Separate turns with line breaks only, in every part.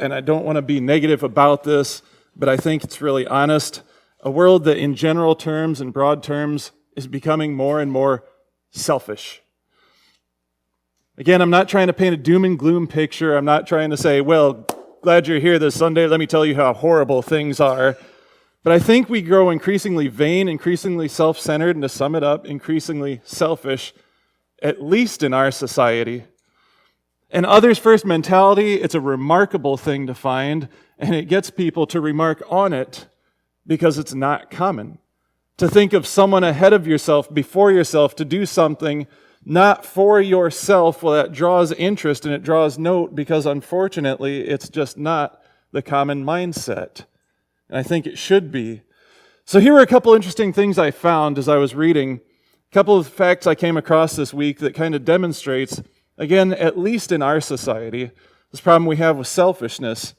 and I don't want to be negative about this, but I think it's really honest, a world that in general terms and broad terms is becoming more and more selfish. Again, I'm not trying to paint a doom and gloom picture. I'm not trying to say, well, glad you're here this Sunday. Let me tell you how horrible things are. But I think we grow increasingly vain, increasingly self-centered, and to sum it up, increasingly selfish, at least in our society. An others-first mentality, it's a remarkable thing to find, and it gets people to remark on it because it's not common. To think of someone ahead of yourself, before yourself, to do something not for yourself, well, that draws interest and it draws note because unfortunately it's just not the common mindset. And I think it should be. So here are a couple interesting things I found as I was reading. A couple of facts I came across this week that kind of demonstrates, again, at least in our society, this problem we have with selfishness.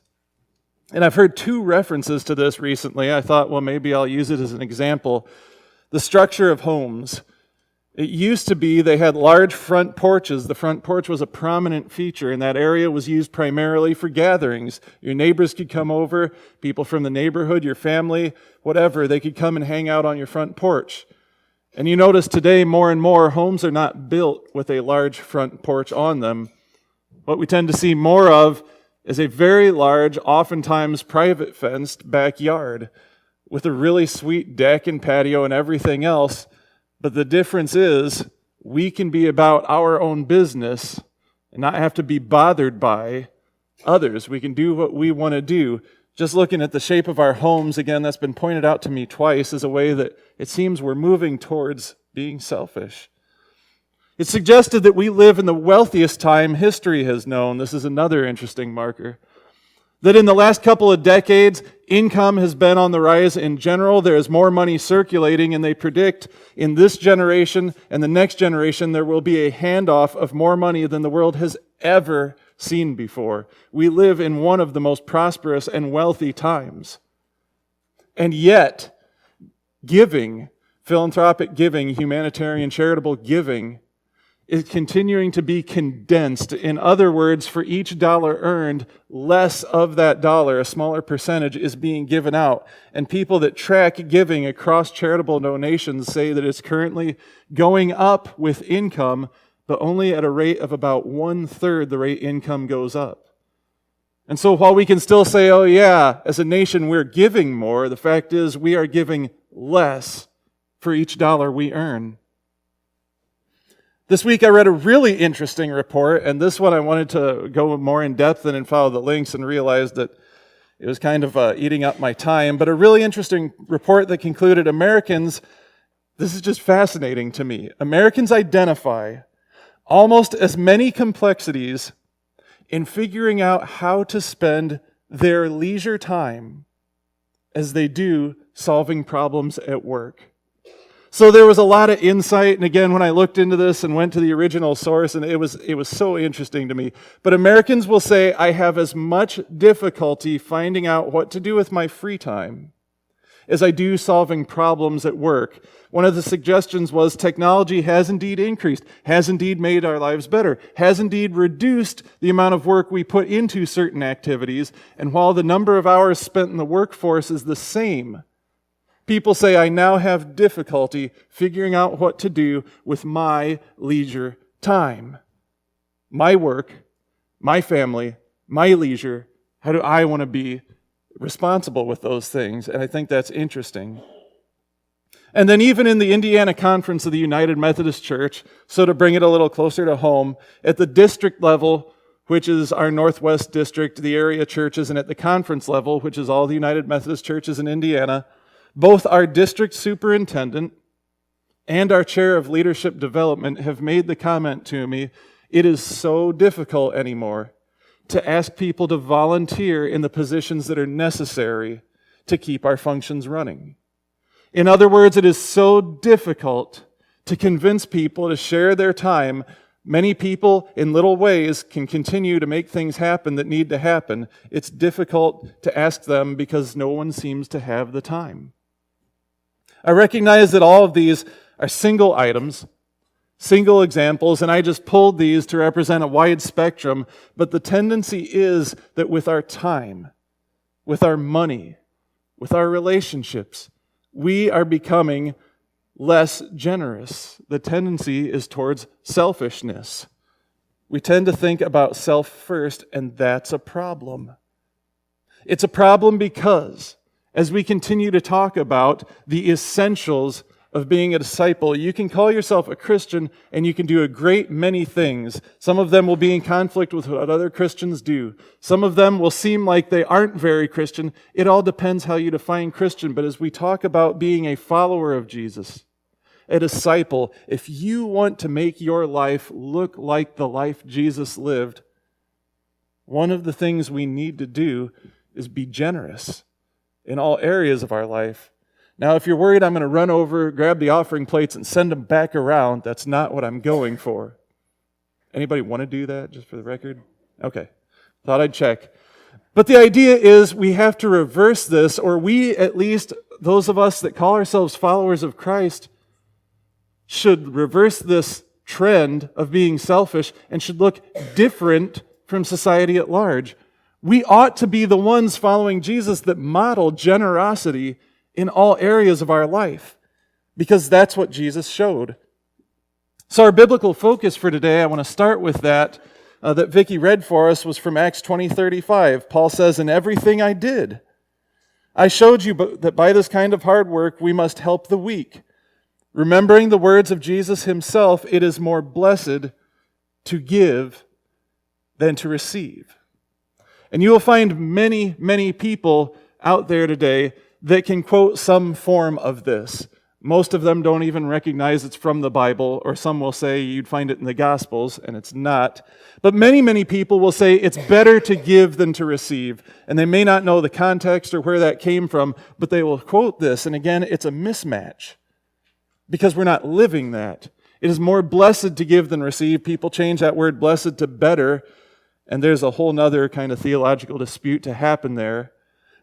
And I've heard two references to this recently. I thought, well, maybe I'll use it as an example. The structure of homes. It used to be they had large front porches. The front porch was a prominent feature, and that area was used primarily for gatherings. Your neighbors could come over, people from the neighborhood, your family, whatever, they could come and hang out on your front porch. And you notice today more and more homes are not built with a large front porch on them. What we tend to see more of is a very large, oftentimes private fenced backyard with a really sweet deck and patio and everything else. But the difference is we can be about our own business and not have to be bothered by others. We can do what we want to do. Just looking at the shape of our homes, again, that's been pointed out to me twice as a way that it seems we're moving towards being selfish. It's suggested that we live in the wealthiest time history has known. This is another interesting marker. That in the last couple of decades, income has been on the rise in general. There is more money circulating, and they predict in this generation and the next generation there will be a handoff of more money than the world has ever seen before. We live in one of the most prosperous and wealthy times. And yet, giving, philanthropic giving, humanitarian charitable giving, is continuing to be condensed. In other words, for each dollar earned, less of that dollar, a smaller percentage, is being given out. And people that track giving across charitable donations say that it's currently going up with income, but only at a rate of about 1/3 the rate income goes up. And so while we can still say, oh yeah, as a nation we're giving more, the fact is we are giving less for each dollar we earn. This week I read a really interesting report, and this one I wanted to go more in depth and follow the links and realized that it was kind of eating up my time, but a really interesting report that concluded Americans, this is just fascinating to me, Americans identify almost as many complexities in figuring out how to spend their leisure time as they do solving problems at work. So there was a lot of insight, and again, when I looked into this and went to the original source, and it was so interesting to me. But Americans will say, I have as much difficulty finding out what to do with my free time as I do solving problems at work. One of the suggestions was technology has indeed increased, has indeed made our lives better, has indeed reduced the amount of work we put into certain activities, and while the number of hours spent in the workforce is the same, people say, I now have difficulty figuring out what to do with my leisure time. My work, my family, my leisure, how do I want to be responsible with those things? And I think that's interesting. And then even in the Indiana Conference of the United Methodist Church, so to bring it a little closer to home, at the district level, which is our Northwest District, the area churches, and at the conference level, which is all the United Methodist churches in Indiana, both our district superintendent and our chair of leadership development have made the comment to me, it is so difficult anymore to ask people to volunteer in the positions that are necessary to keep our functions running. In other words, it is so difficult to convince people to share their time. Many people, in little ways, can continue to make things happen that need to happen. It's difficult to ask them because no one seems to have the time. I recognize that all of these are single items, single examples, and I just pulled these to represent a wide spectrum, but the tendency is that with our time, with our money, with our relationships, we are becoming less generous. The tendency is towards selfishness. We tend to think about self first, and that's a problem. It's a problem because as we continue to talk about the essentials of being a disciple, you can call yourself a Christian and you can do a great many things. Some of them will be in conflict with what other Christians do. Some of them will seem like they aren't very Christian. It all depends how you define Christian. But as we talk about being a follower of Jesus, a disciple, if you want to make your life look like the life Jesus lived, one of the things we need to do is be generous in all areas of our life. Now, if you're worried I'm going to run over, grab the offering plates, and send them back around, that's not what I'm going for. Anybody want to do that, just for the record? Okay. Thought I'd check. But the idea is we have to reverse this, or we, at least those of us that call ourselves followers of Christ, should reverse this trend of being selfish and should look different from society at large. We ought to be the ones following Jesus that model generosity in all areas of our life, because that's what Jesus showed. So our biblical focus for today, I want to start with that Vicki read for us, was from Acts 20:35. Paul says, "In everything I did, I showed you that by this kind of hard work we must help the weak. Remembering the words of Jesus himself, it is more blessed to give than to receive." And you will find many, many people out there today that can quote some form of this. Most of them don't even recognize it's from the Bible, or some will say you'd find it in the Gospels, and it's not. But many, many people will say it's better to give than to receive. And they may not know the context or where that came from, but they will quote this. And again, it's a mismatch because we're not living that. It is more blessed to give than receive. People change that word blessed to better, and there's a whole nother kind of theological dispute to happen there.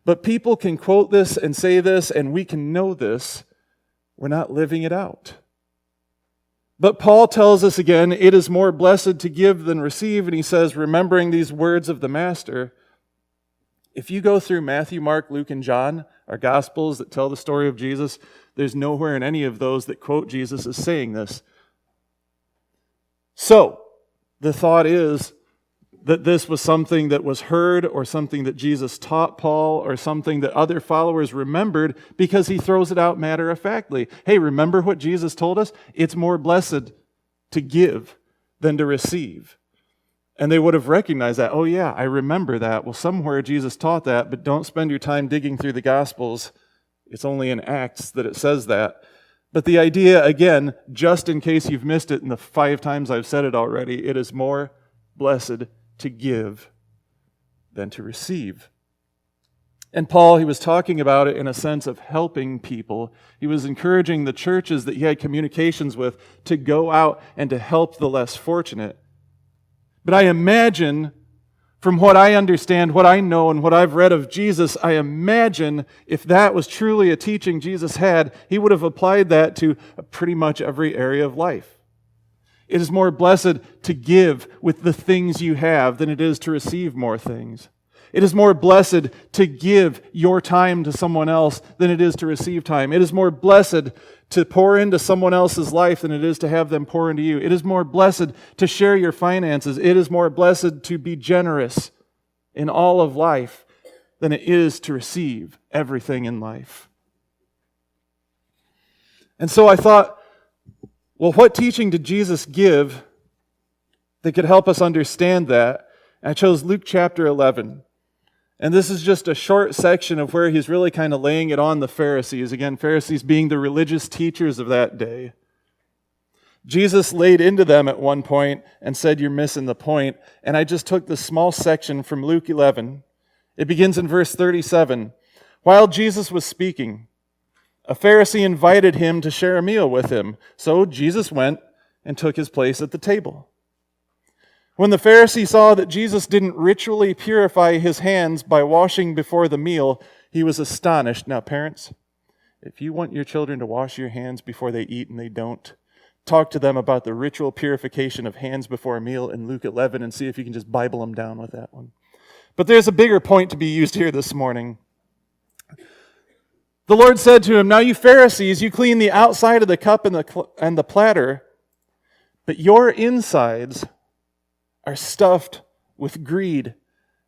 But people can quote this and say this, and we can know this. We're not living it out. But Paul tells us again, it is more blessed to give than receive, and he says, remembering these words of the Master. If you go through Matthew, Mark, Luke, and John, our Gospels that tell the story of Jesus, there's nowhere in any of those that quote Jesus as saying this. So, the thought is that this was something that was heard or something that Jesus taught Paul or something that other followers remembered because he throws it out matter-of-factly. Hey, remember what Jesus told us? It's more blessed to give than to receive. And they would have recognized that. Oh yeah, I remember that. Well, somewhere Jesus taught that, but don't spend your time digging through the Gospels. It's only in Acts that it says that. But the idea, again, just in case you've missed it in the 5 times I've said it already, it is more blessed to give than to receive. And Paul, he was talking about it in a sense of helping people. He was encouraging the churches that he had communications with to go out and to help the less fortunate. But I imagine, from what I understand, what I know, and what I've read of Jesus, I imagine if that was truly a teaching Jesus had, he would have applied that to pretty much every area of life. It is more blessed to give with the things you have than it is to receive more things. It is more blessed to give your time to someone else than it is to receive time. It is more blessed to pour into someone else's life than it is to have them pour into you. It is more blessed to share your finances. It is more blessed to be generous in all of life than it is to receive everything in life. And so I thought, well, what teaching did Jesus give that could help us understand that? And I chose Luke chapter 11. And this is just a short section of where he's really kind of laying it on the Pharisees. Again, Pharisees being the religious teachers of that day. Jesus laid into them at one point and said, "You're missing the point." And I just took this small section from Luke 11. It begins in verse 37. While Jesus was speaking, a Pharisee invited him to share a meal with him. So Jesus went and took his place at the table. When the Pharisee saw that Jesus didn't ritually purify his hands by washing before the meal, he was astonished. Now, parents, if you want your children to wash your hands before they eat and they don't, talk to them about the ritual purification of hands before a meal in Luke 11 and see if you can just Bible them down with that one. But there's a bigger point to be used here this morning. The Lord said to him, "Now you Pharisees, you clean the outside of the cup and the platter, but your insides are stuffed with greed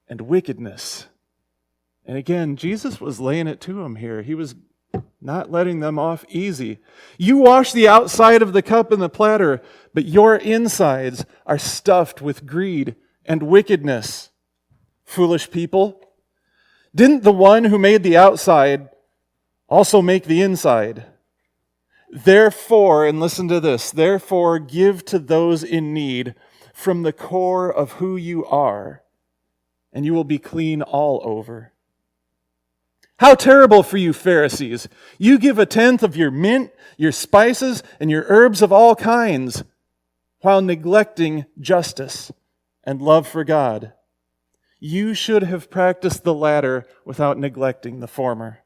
and wickedness." And again, Jesus was laying it to them here. He was not letting them off easy. "You wash the outside of the cup and the platter, but your insides are stuffed with greed and wickedness. Foolish people, didn't the one who made the outside also make the inside? Therefore," and listen to this, "therefore give to those in need from the core of who you are, and you will be clean all over. How terrible for you, Pharisees! You give a tenth of your mint, your spices, and your herbs of all kinds, while neglecting justice and love for God. You should have practiced the latter without neglecting the former."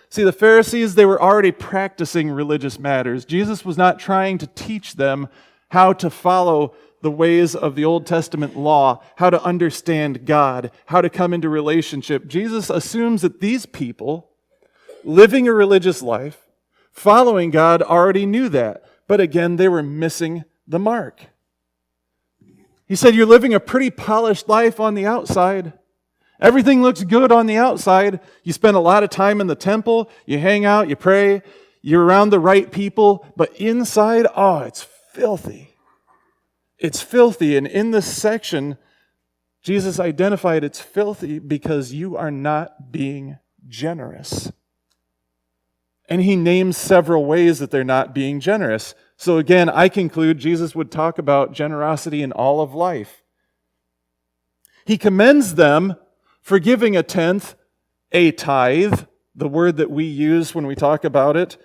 See, the Pharisees, they were already practicing religious matters. Jesus was not trying to teach them how to follow the ways of the Old Testament law, how to understand God, how to come into relationship. Jesus assumes that these people, living a religious life, following God, already knew that. But again, they were missing the mark. He said, "You're living a pretty polished life on the outside. Everything looks good on the outside. You spend a lot of time in the temple, you hang out, you pray, you're around the right people, but inside, it's filthy. It's filthy." And in this section, Jesus identified it's filthy because you are not being generous. And he names several ways that they're not being generous. So again, I conclude Jesus would talk about generosity in all of life. He commends them for giving a tenth, a tithe, the word that we use when we talk about it,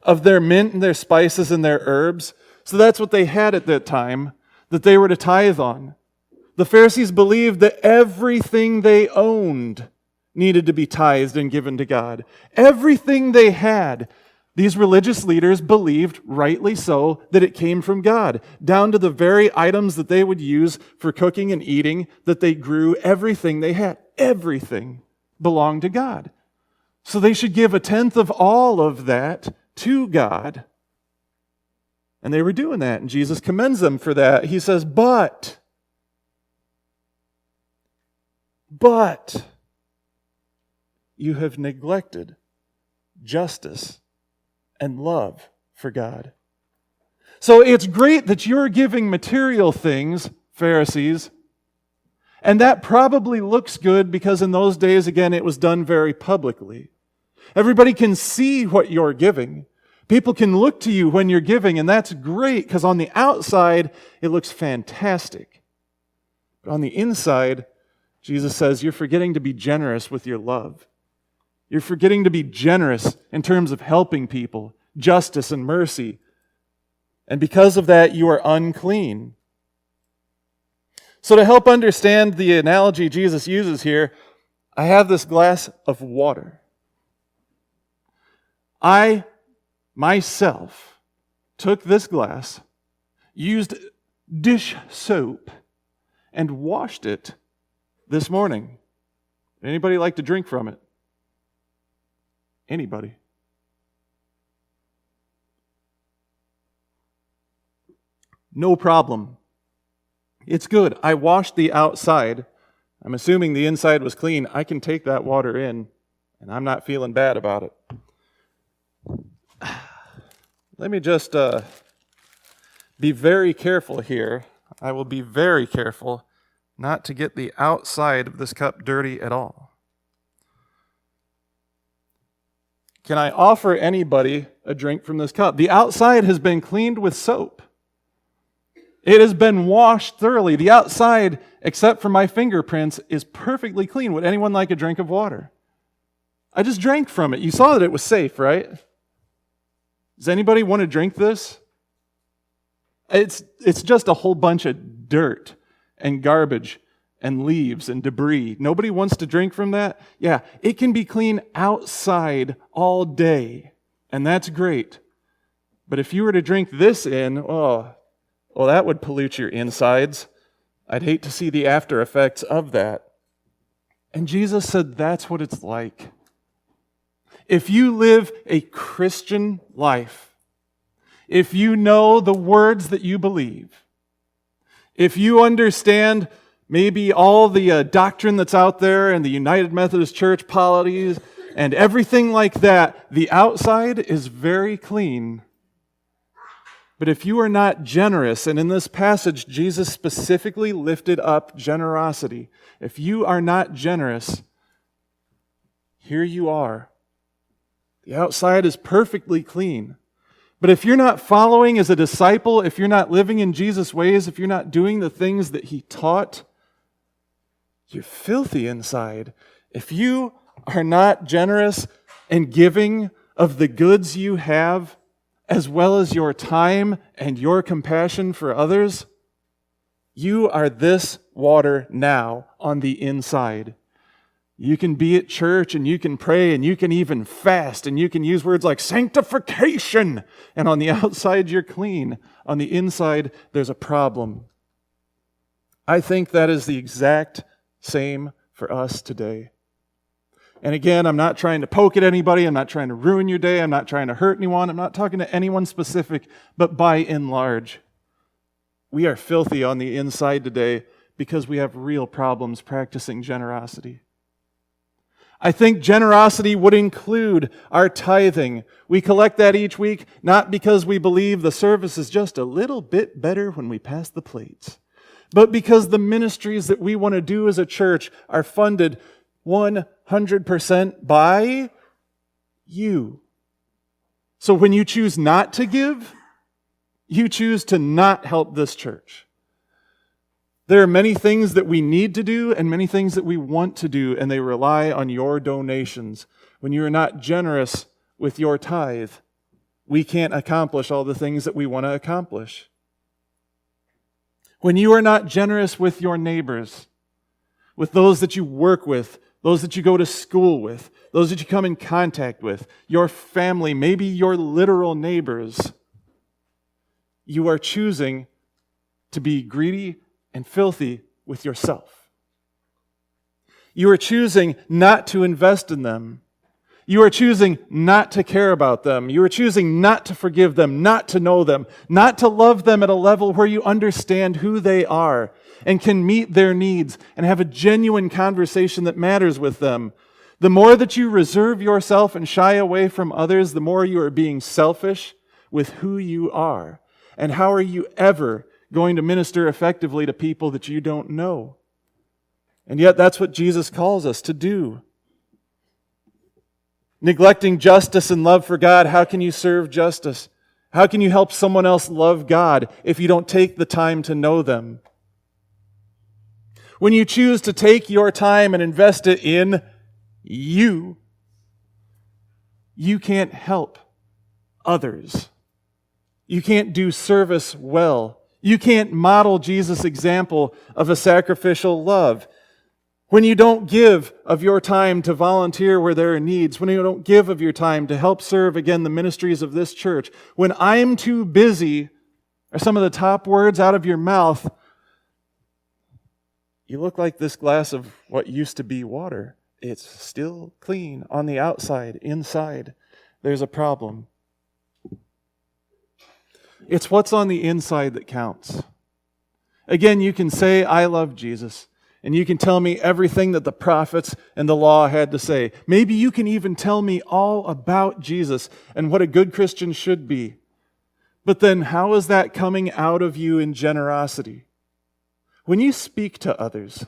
of their mint and their spices and their herbs. So that's what they had at that time, that they were to tithe on. The Pharisees believed that everything they owned needed to be tithed and given to God. Everything they had, these religious leaders believed, rightly so, that it came from God. Down to the very items that they would use for cooking and eating, that they grew, everything they had, everything belonged to God. So they should give a tenth of all of that to God. And they were doing that, and Jesus commends them for that. He says, but you have neglected justice and love for God. So it's great that you're giving material things, Pharisees, and that probably looks good because in those days, again, it was done very publicly. Everybody can see what you're giving. People can look to you when you're giving, and that's great because on the outside, it looks fantastic. But on the inside, Jesus says, you're forgetting to be generous with your love. You're forgetting to be generous in terms of helping people, justice and mercy. And because of that, you are unclean. So to help understand the analogy Jesus uses here, I have this glass of water. I myself took this glass, used dish soap, and washed it this morning. Anybody like to drink from it? Anybody? No problem. It's good. I washed the outside. I'm assuming the inside was clean. I can take that water in, and I'm not feeling bad about it. Let me just be very careful here. I will be very careful not to get the outside of this cup dirty at all. Can I offer anybody a drink from this cup? The outside has been cleaned with soap. It has been washed thoroughly. The outside, except for my fingerprints, is perfectly clean. Would anyone like a drink of water? I just drank from it. You saw that it was safe, right? Does anybody want to drink this? It's just a whole bunch of dirt and garbage and leaves and debris. Nobody wants to drink from that? Yeah, it can be clean outside all day, and that's great. But if you were to drink this in, well, that would pollute your insides. I'd hate to see the after effects of that. And Jesus said that's what it's like. If you live a Christian life, if you know the words that you believe, if you understand maybe all the doctrine that's out there in the United Methodist Church polities and everything like that, the outside is very clean. But if you are not generous, and in this passage, Jesus specifically lifted up generosity. If you are not generous, here you are. The outside is perfectly clean. But if you're not following as a disciple, if you're not living in Jesus' ways, if you're not doing the things that he taught, you're filthy inside. If you are not generous and giving of the goods you have, as well as your time and your compassion for others, you are this water now on the inside. You can be at church and you can pray and you can even fast and you can use words like sanctification. And on the outside, you're clean. On the inside, there's a problem. I think that is the exact same for us today. And again, I'm not trying to poke at anybody. I'm not trying to ruin your day. I'm not trying to hurt anyone. I'm not talking to anyone specific, but by and large, we are filthy on the inside today because we have real problems practicing generosity. I think generosity would include our tithing. We collect that each week, not because we believe the service is just a little bit better when we pass the plates, but because the ministries that we want to do as a church are funded 100% by you. So when you choose not to give, you choose to not help this church. There are many things that we need to do and many things that we want to do, and they rely on your donations. When you are not generous with your tithe, we can't accomplish all the things that we want to accomplish. When you are not generous with your neighbors, with those that you work with, those that you go to school with, those that you come in contact with, your family, maybe your literal neighbors, you are choosing to be greedy and filthy with yourself. You are choosing not to invest in them. You are choosing not to care about them. You are choosing not to forgive them, not to know them, not to love them at a level where you understand who they are and can meet their needs and have a genuine conversation that matters with them. The more that you reserve yourself and shy away from others, the more you are being selfish with who you are. And how are you ever going to minister effectively to people that you don't know? And yet that's what Jesus calls us to do. Neglecting justice and love for God, how can you serve justice? How can you help someone else love God if you don't take the time to know them? When you choose to take your time and invest it in you can't help others. You can't do service well. You can't model Jesus' example of a sacrificial love. When you don't give of your time to volunteer where there are needs, when you don't give of your time to help serve, again, the ministries of this church, when I'm too busy are some of the top words out of your mouth, you look like this glass of what used to be water. It's still clean on the outside. Inside, there's a problem. It's what's on the inside that counts. Again, you can say, I love Jesus. And you can tell me everything that the prophets and the law had to say. Maybe you can even tell me all about Jesus and what a good Christian should be. But then how is that coming out of you in generosity? When you speak to others,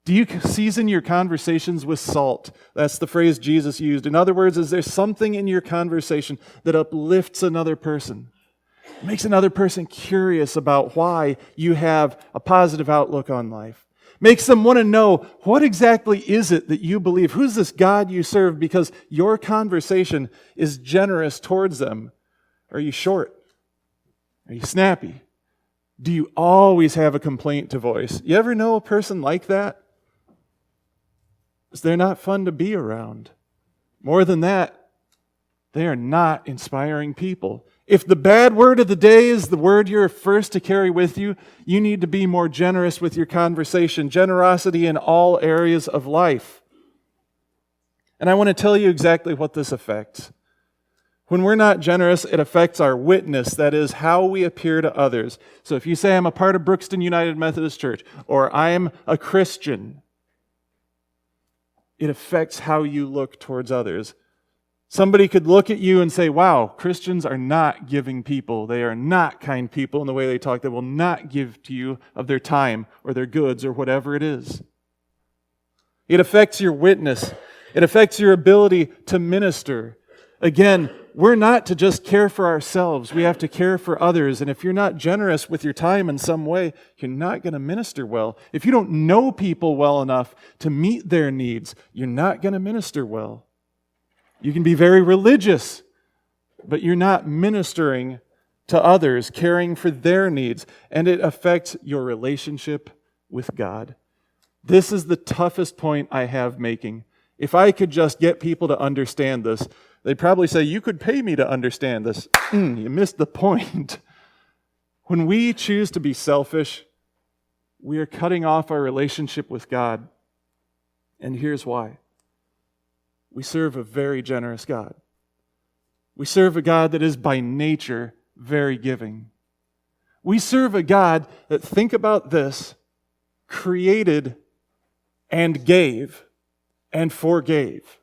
do you season your conversations with salt? That's the phrase Jesus used. In other words, is there something in your conversation that uplifts another person? It makes another person curious about why you have a positive outlook on life. Makes them want to know, what exactly is it that you believe? Who's this God you serve? Because your conversation is generous towards them. Are you short? Are you snappy? Do you always have a complaint to voice? You ever know a person like that? They're not fun to be around. More than that, they are not inspiring people. If the bad word of the day is the word you're first to carry with you, you need to be more generous with your conversation. Generosity in all areas of life. And I want to tell you exactly what this affects. When we're not generous, it affects our witness, that is, how we appear to others. So if you say, I'm a part of Brookston United Methodist Church, or I'm a Christian, it affects how you look towards others. Somebody could look at you and say, wow, Christians are not giving people. They are not kind people in the way they talk. They will not give to you of their time or their goods or whatever it is. It affects your witness. It affects your ability to minister. Again, we're not to just care for ourselves. We have to care for others. And if you're not generous with your time in some way, you're not going to minister well. If you don't know people well enough to meet their needs, you're not going to minister well. You can be very religious, but you're not ministering to others, caring for their needs, and it affects your relationship with God. This is the toughest point I have making. If I could just get people to understand this, they'd probably say, you could pay me to understand this. You missed the point. When we choose to be selfish, we are cutting off our relationship with God. And here's why. We serve a very generous God. We serve a God that is by nature very giving. We serve a God that, think about this, created and gave and forgave.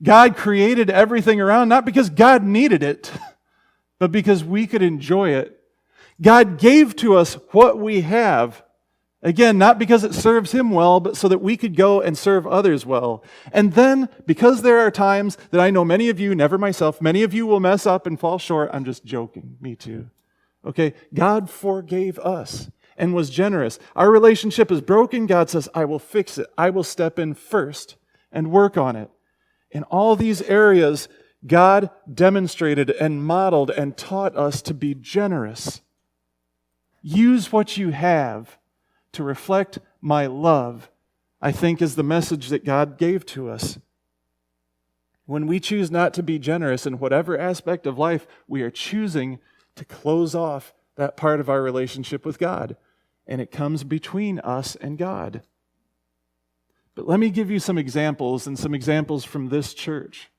God created everything around, not because God needed it, but because we could enjoy it. God gave to us what we have. Again, not because it serves Him well, but so that we could go and serve others well. And then, because there are times that I know many of you, never myself, many of you will mess up and fall short. I'm just joking. Me too. Okay? God forgave us and was generous. Our relationship is broken. God says, I will fix it. I will step in first and work on it. In all these areas, God demonstrated and modeled and taught us to be generous. Use what you have to reflect my love, I think, is the message that God gave to us. When we choose not to be generous in whatever aspect of life, we are choosing to close off that part of our relationship with God. And it comes between us and God. But let me give you some examples, and some examples from this church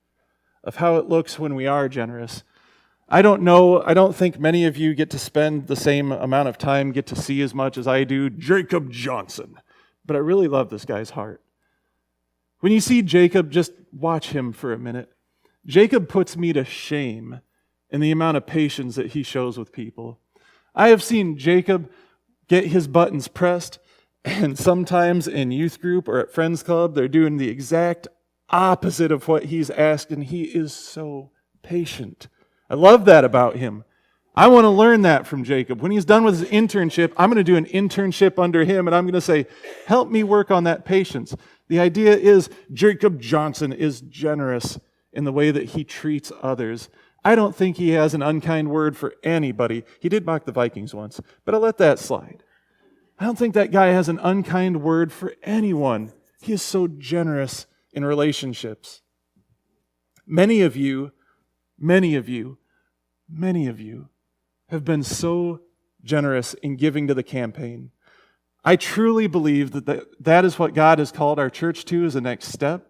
of how it looks when we are generous. I don't think many of you get to spend the same amount of time, get to see as much as I do Jacob Johnson. But I really love this guy's heart. When you see Jacob, just watch him for a minute. Jacob puts me to shame in the amount of patience that he shows with people. I have seen Jacob get his buttons pressed, and sometimes in youth group or at Friends Club, they're doing the exact opposite of what he's asked, and he is so patient. I love that about him. I want to learn that from Jacob. When he's done with his internship, I'm going to do an internship under him, and I'm going to say, help me work on that patience. The idea is Jacob Johnson is generous in the way that he treats others. I don't think he has an unkind word for anybody. He did mock the Vikings once, but I'll let that slide. I don't think that guy has an unkind word for anyone. He is so generous in relationships. Many of you have been so generous in giving to the campaign. I truly believe that is what God has called our church to as a next step.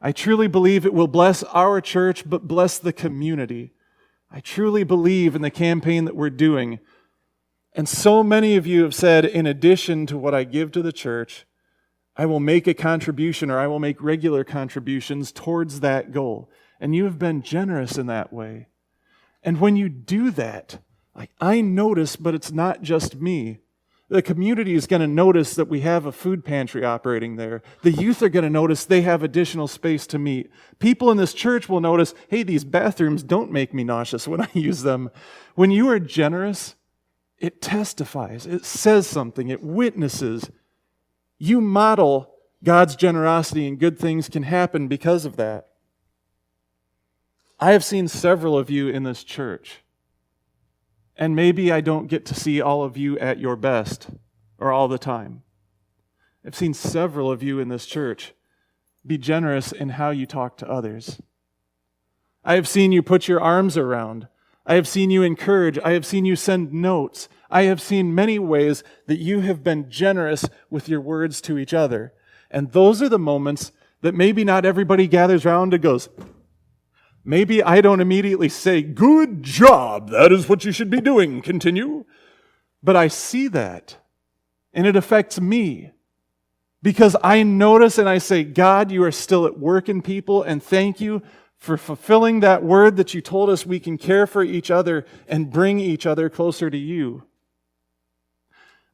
I truly believe it will bless our church, but bless the community. I truly believe in the campaign that we're doing. And so many of you have said, in addition to what I give to the church, I will make a contribution, or I will make regular contributions towards that goal. And you have been generous in that way. And when you do that, I notice, but it's not just me. The community is going to notice that we have a food pantry operating there. The youth are going to notice they have additional space to meet. People in this church will notice, hey, these bathrooms don't make me nauseous when I use them. When you are generous, it testifies, it says something, it witnesses. You model God's generosity, and good things can happen because of that. I have seen several of you in this church, and maybe I don't get to see all of you at your best or all the time. I've seen several of you in this church be generous in how you talk to others. I have seen you put your arms around. I have seen you encourage. I have seen you send notes. I have seen many ways that you have been generous with your words to each other. And those are the moments that maybe not everybody gathers around and goes, maybe I don't immediately say, good job, that is what you should be doing, continue. But I see that, and it affects me. Because I notice and I say, God, you are still at work in people, and thank you for fulfilling that word that you told us we can care for each other and bring each other closer to you.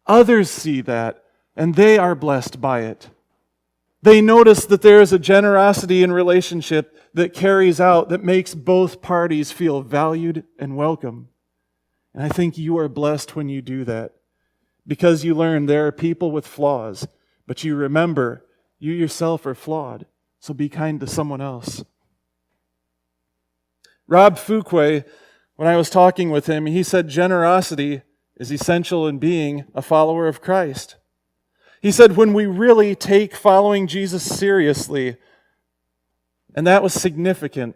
Others see that, and they are blessed by it. They notice that there is a generosity in relationship that carries out, that makes both parties feel valued and welcome. And I think you are blessed when you do that, because you learn there are people with flaws, but you remember you yourself are flawed, so be kind to someone else. Rob Fuquay, when I was talking with him, he said generosity is essential in being a follower of Christ. He said when we really take following Jesus seriously, and that was significant.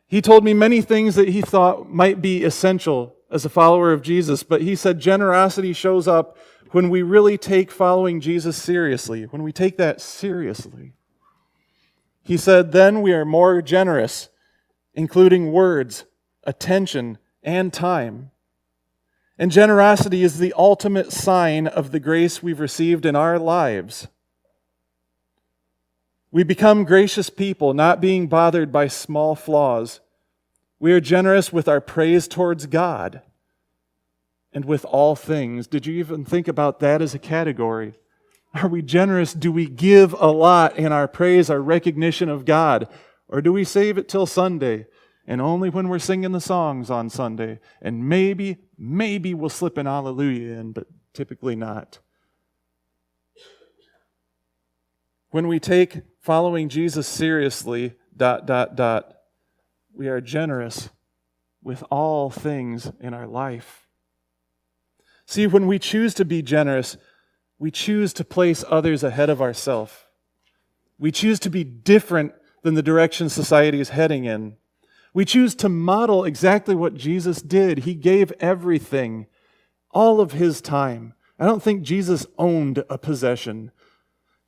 He told me many things that he thought might be essential as a follower of Jesus, but he said generosity shows up when we really take following Jesus seriously, when we take that seriously. He said, then we are more generous, including words, attention, and time. And generosity is the ultimate sign of the grace we've received in our lives. We become gracious people, not being bothered by small flaws. We are generous with our praise towards God and with all things. Did you even think about that as a category? Are we generous? Do we give a lot in our praise, our recognition of God? Or do we save it till Sunday, and only when we're singing the songs on Sunday? And maybe we'll slip an hallelujah in, but typically not. When we take following Jesus seriously, we are generous with all things in our life. See, when we choose to be generous, we choose to place others ahead of ourselves. We choose to be different than the direction society is heading in. We choose to model exactly what Jesus did. He gave everything, all of his time. I don't think Jesus owned a possession.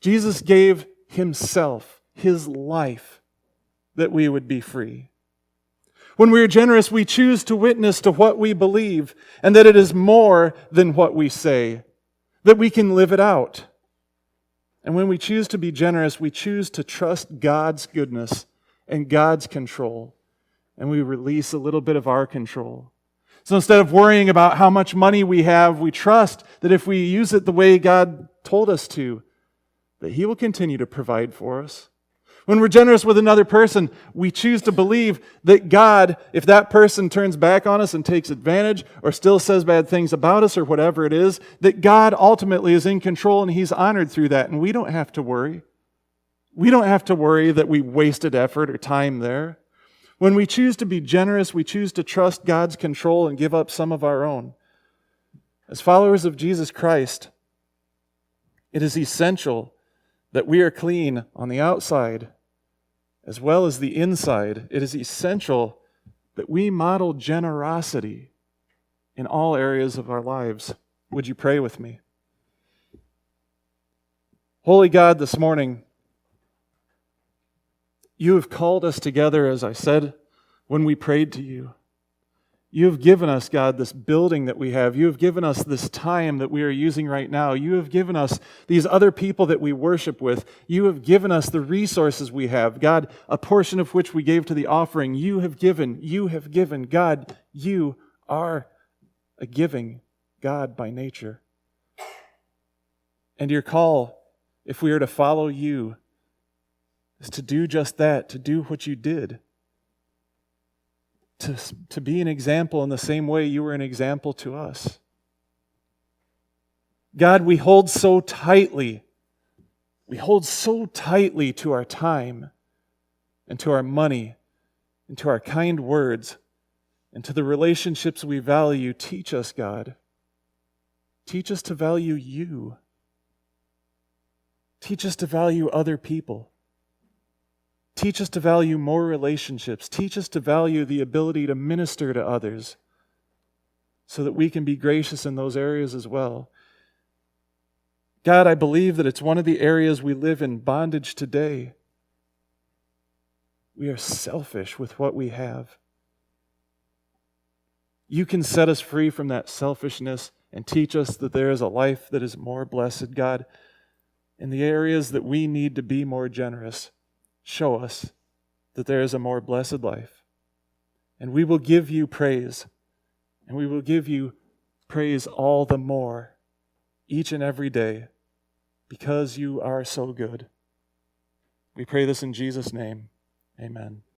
Jesus gave himself, his life, that we would be free. When we are generous, we choose to witness to what we believe, and that it is more than what we say, that we can live it out. And when we choose to be generous, we choose to trust God's goodness and God's control, and we release a little bit of our control. So instead of worrying about how much money we have, we trust that if we use it the way God told us to, that He will continue to provide for us. When we're generous with another person, we choose to believe that God, if that person turns back on us and takes advantage or still says bad things about us or whatever it is, that God ultimately is in control and He's honored through that, and we don't have to worry. We don't have to worry that we wasted effort or time there. When we choose to be generous, we choose to trust God's control and give up some of our own. As followers of Jesus Christ, it is essential that we are clean on the outside as well as the inside. It is essential that we model generosity in all areas of our lives. Would you pray with me? Holy God, this morning, you have called us together, as I said, when we prayed to you. You have given us, God, this building that we have. You have given us this time that we are using right now. You have given us these other people that we worship with. You have given us the resources we have. God, a portion of which we gave to the offering. You have given. God, you are a giving God by nature. And your call, if we are to follow you, is to do just that, to do what you did. To be an example in the same way you were an example to us. God, we hold so tightly to our time and to our money and to our kind words and to the relationships we value. Teach us, God. Teach us to value you. Teach us to value other people. Teach us to value more relationships. Teach us to value the ability to minister to others so that we can be gracious in those areas as well. God, I believe that it's one of the areas we live in bondage today. We are selfish with what we have. You can set us free from that selfishness and teach us that there is a life that is more blessed. God, in the areas that we need to be more generous, show us that there is a more blessed life. And we will give you praise. And we will give you praise all the more each and every day because you are so good. We pray this in Jesus' name. Amen.